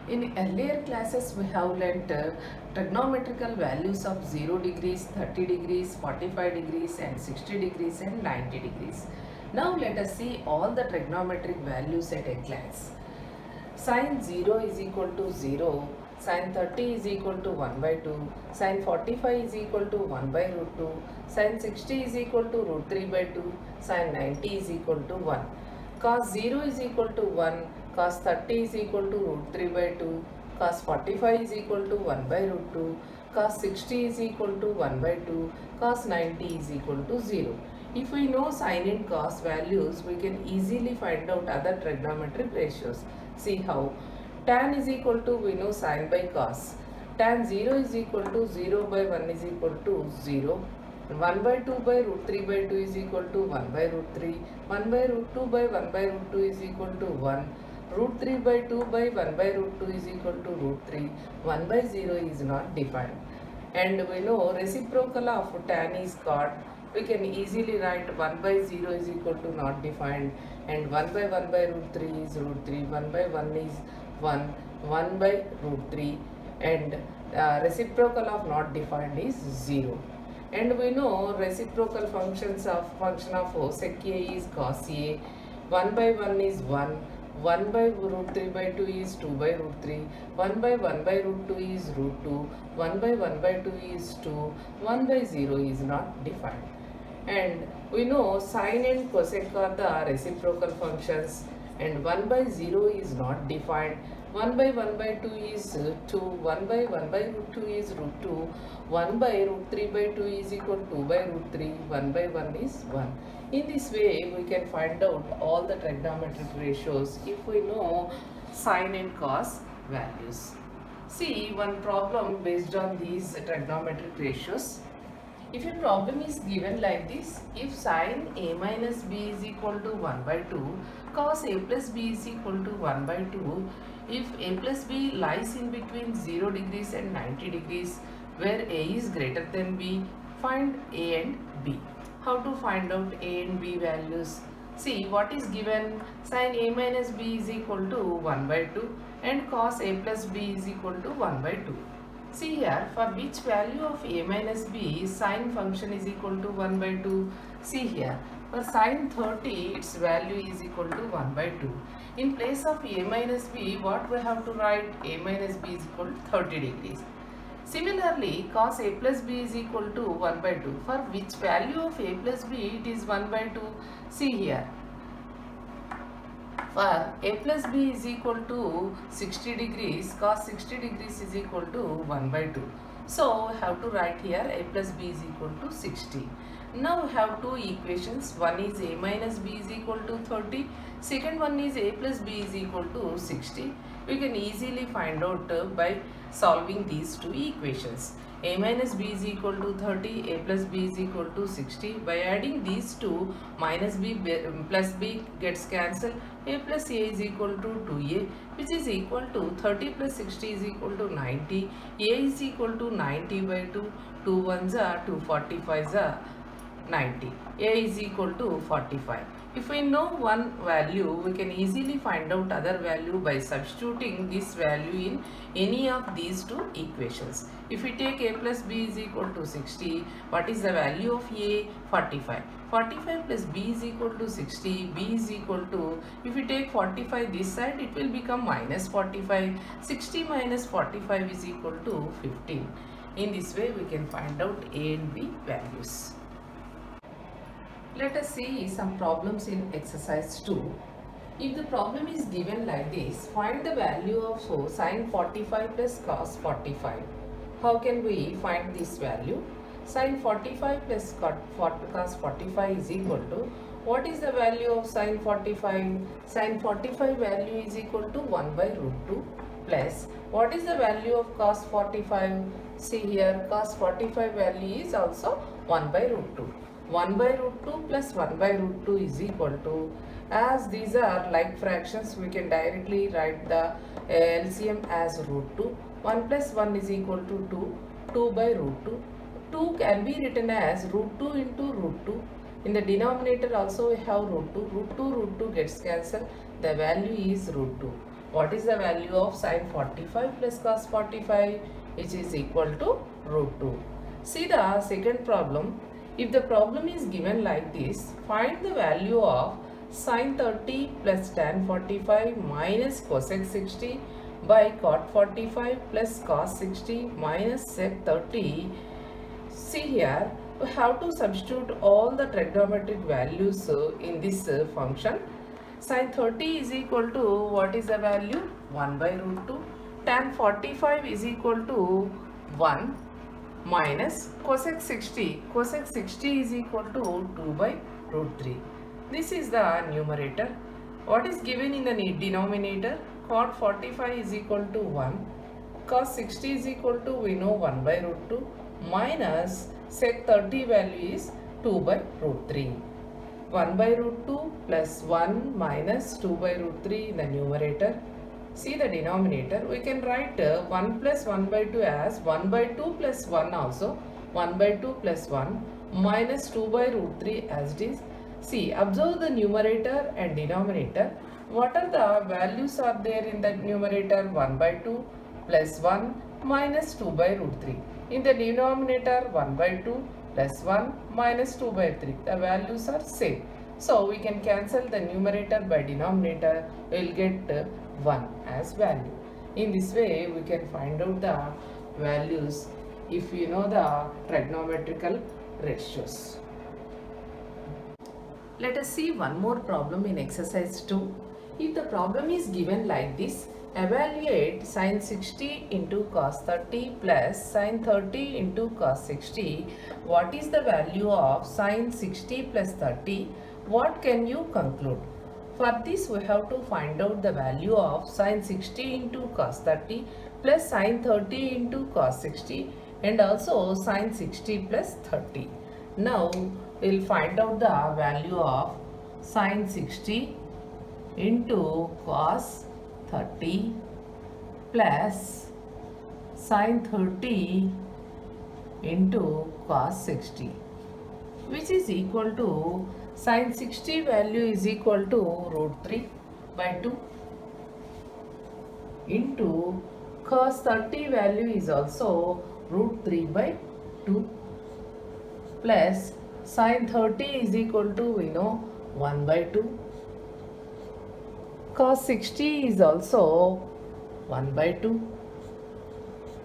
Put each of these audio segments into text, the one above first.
In earlier classes, we have learnt trigonometrical values of 0 degrees, 30 degrees, 45 degrees and 60 degrees and 90 degrees. Now let us see all the trigonometric values at a glance. Sin 0 is equal to 0, sin 30 is equal to 1 by 2, sin 45 is equal to 1 by root 2, sin 60 is equal to root 3 by 2, sin 90 is equal to 1. Cos 0 is equal to 1, cos 30 is equal to root 3 by 2, cos 45 is equal to 1 by root 2, cos 60 is equal to 1 by 2, cos 90 is equal to 0. If we know sin and cos values, we can easily find out other trigonometric ratios. See how. Tan is equal to, we know sin by cos. Tan 0 is equal to 0 by 1 is equal to 0. 1 by 2 by root 3 by 2 is equal to 1 by root 3. 1 by root 2 by 1 by root 2 is equal to 1. Root 3 by 2 by 1 by root 2 is equal to root 3. 1 by 0 is not defined. And we know reciprocal of tan is cot. We can easily write 1 by 0 is equal to not defined, and 1 by 1 by root 3 is root 3, 1 by 1 is 1, 1 by root 3, and reciprocal of not defined is 0. And we know reciprocal function of sec a is cos a. 1 by 1 is 1, 1 by root 3 by 2 is 2 by root 3, 1 by 1 by root 2 is root 2, 1 by 1 by 2 is 2, 1 by 0 is not defined. And we know sine and cosec are the reciprocal functions, and 1 by 0 is not defined. 1 by 1 by 2 is 2, 1 by 1 by root 2 is root 2, 1 by root 3 by 2 is equal to 2 by root 3, 1 by 1 is 1. In this way, we can find out all the trigonometric ratios if we know sine and cos values. See one problem based on these trigonometric ratios. If a problem is given like this, if sin a minus b is equal to 1 by 2, cos a plus b is equal to 1 by 2, if a plus b lies in between 0 degrees and 90 degrees, where a is greater than b, find a and b. How to find out a and b values? See what is given. Sin a minus b is equal to 1 by 2 and cos a plus b is equal to 1 by 2. See here, for which value of a minus b, sine function is equal to 1 by 2. See here, for sine 30, its value is equal to 1 by 2. In place of a minus b, what we have to write? A minus b is equal to 30 degrees. Similarly, cos a plus b is equal to 1 by 2. For which value of a plus b, it is 1 by 2. See here. For a plus b is equal to 60 degrees, cos 60 degrees is equal to 1 by 2. So, we have to write here a plus b is equal to 60. Now, we have two equations. One is a minus b is equal to 30. Second one is a plus b is equal to 60. We can easily find out by solving these two equations. A minus b is equal to 30, a plus b is equal to 60. By adding these two, minus b plus b gets cancelled. A plus a is equal to 2a, which is equal to 30 plus 60 is equal to 90. A is equal to 90 by 2. 2 ones are 2, 45s are 90. A is equal to 45. If we know one value, we can easily find out other value by substituting this value in any of these two equations. If we take a plus b is equal to 60, what is the value of a? 45. 45 plus b is equal to 60, b is equal to, if we take 45 this side, it will become minus 45. 60 minus 45 is equal to 15. In this way, we can find out a and b values. Let us see some problems in exercise 2. If the problem is given like this, find the value of sin 45 plus cos 45. How can we find this value? Sin 45 plus cos 45 is equal to, what is the value of sin 45? Sin 45 value is equal to 1 by root 2 plus, what is the value of cos 45? See here, cos 45 value is also 1 by root 2. 1 by root 2 plus 1 by root 2 is equal to, as these are like fractions, we can directly write the LCM as root 2. 1 plus 1 is equal to 2, 2 by root 2. 2 can be written as root 2 into root 2. In the denominator also we have root 2. Root 2 gets cancelled. The value is root 2. what is the value of sin 45 plus cos 45, which is equal to root 2. See the second problem. If the problem is given like this, find the value of sin 30 plus tan 45 minus cosec 60 by cot 45 plus cos 60 minus sec 30. See here, we have to substitute all the trigonometric values in this function. Sin 30 is equal to, what is the value? 1 by root 2. Tan 45 is equal to 1 minus cosec 60. Cosec 60 is equal to 2 by root 3. This is the numerator. What is given in the denominator? Cot 45 is equal to 1. Cos 60 is equal to, we know, 1 by root 2 minus sec 30 value is 2 by root 3. 1 by root 2 plus 1 minus 2 by root 3 in the numerator. See the denominator. We can write 1 plus 1 by 2 as 1 by 2 plus 1 also. 1 by 2 plus 1 minus 2 by root 3 as it is. See, observe the numerator and denominator. What are the values are there in the numerator? 1 by 2 plus 1 minus 2 by root 3. In the denominator, 1 by 2 plus 1 minus 2 by 3. The values are same. So, we can cancel the numerator by denominator. We will get 1 as value. In this way, we can find out the values if you know the trigonometrical ratios. Let us see one more problem in exercise 2. If the problem is given like this, evaluate sin 60 into cos 30 plus sin 30 into cos 60. What is the value of sin 60 plus 30? What can you conclude? For this, we have to find out the value of sin 60 into cos 30 plus sin 30 into cos 60 and also sin 60 plus 30. Now, we will find out the value of sin 60 into cos 30 plus sin 30 into cos 60, which is equal to sin 60 value is equal to root 3 by 2 into cos 30 value is also root 3 by 2 plus sin 30 is equal to, we know, 1 by 2. Cos 60 is also 1 by 2,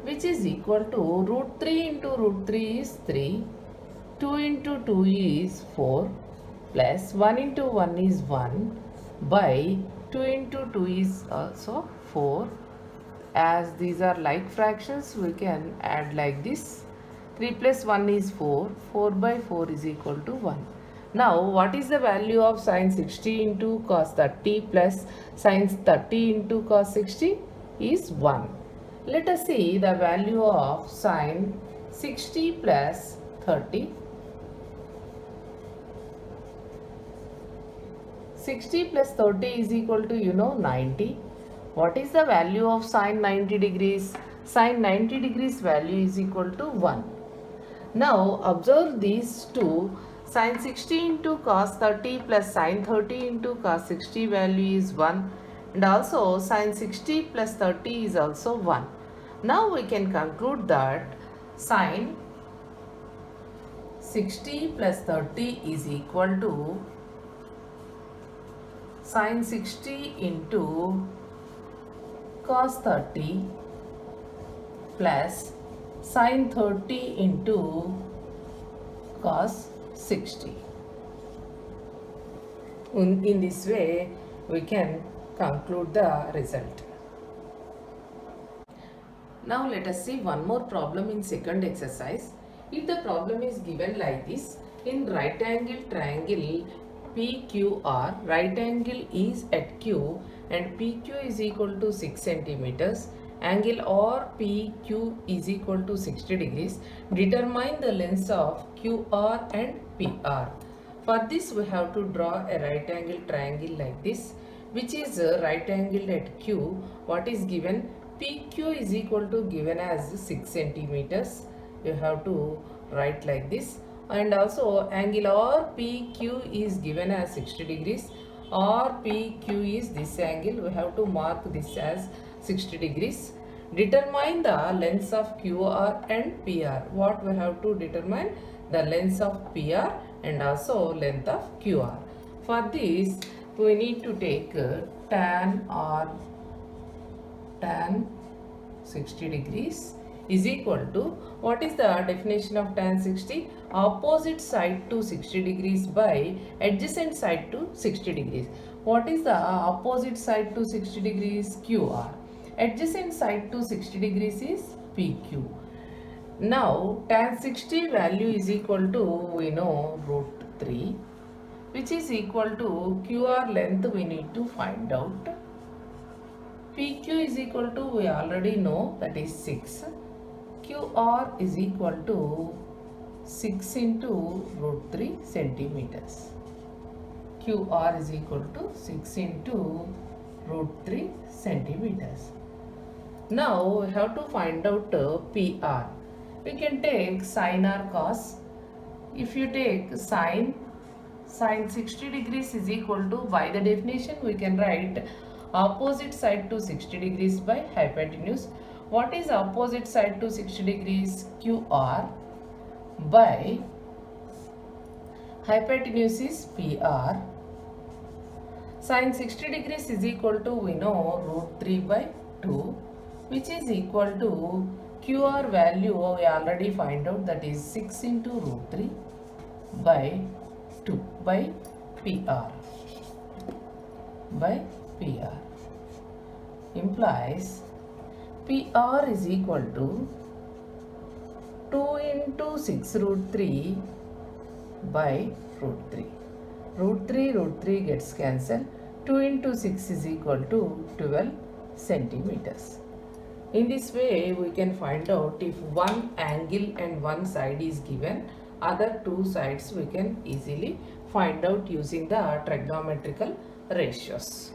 which is equal to root 3 into root 3 is 3, 2 into 2 is 4, plus 1 into 1 is 1 by 2 into 2 is also 4. As these are like fractions, we can add like this. 3 plus 1 is 4. 4 by 4 is equal to 1. Now, what is the value of sin 60 into cos 30 plus sin 30 into cos 60 is 1. Let us see the value of sin 60 plus 30. 60 plus 30 is equal to, you know, 90. What is the value of sin 90 degrees? Sin 90 degrees value is equal to 1. Now, observe these two. Sin 60 into cos 30 plus sin 30 into cos 60 value is 1 and also sin 60 plus 30 is also 1. Now, we can conclude that sin 60 plus 30 is equal to sin 60 into cos 30 plus sin 30 into cos 60. In this way, we can conclude the result. Now, let us see one more problem in second exercise. If the problem is given like this, in right angle triangle PQR, right angle is at Q and PQ is equal to 6 centimeters. Angle RPQ is equal to 60 degrees. Determine the lengths of QR and PR. For this, we have to draw a right angle triangle like this, which is right angle at Q. What is given? PQ is equal to given as 6 centimeters. You have to write like this. And also angle RPQ is given as 60 degrees. or PQ is this angle. We have to mark this as 60 degrees. Determine the lengths of QR and PR. What we have to determine? The lengths of PR and also length of QR. For this, we need to take tan 60 degrees is equal to, what is the definition of tan 60? Opposite side to 60 degrees by adjacent side to 60 degrees. What is the opposite side to 60 degrees? QR. Adjacent side to 60 degrees is PQ. Now tan 60 value is equal to, we know, root 3, which is equal to QR length we need to find out. PQ is equal to, we already know, that is 6. QR is equal to 6 into root 3 centimeters. QR is equal to 6 into root 3 centimeters. Now we have to find out PR. We can take sine or cos. If you take sine 60 degrees is equal to, by the definition we can write opposite side to 60 degrees by hypotenuse. What is opposite side to 60 degrees? QR by hypotenuse is PR. Sine 60 degrees is equal to, we know, root 3 by 2, which is equal to QR value we already find out, that is 6 into root 3 by 2 by PR implies PR is equal to 2 into 6 root 3 by root 3. Root 3 gets cancelled. 2 into 6 is equal to 12 centimeters. In this way, we can find out if one angle and one side is given, other two sides we can easily find out using the trigonometrical ratios.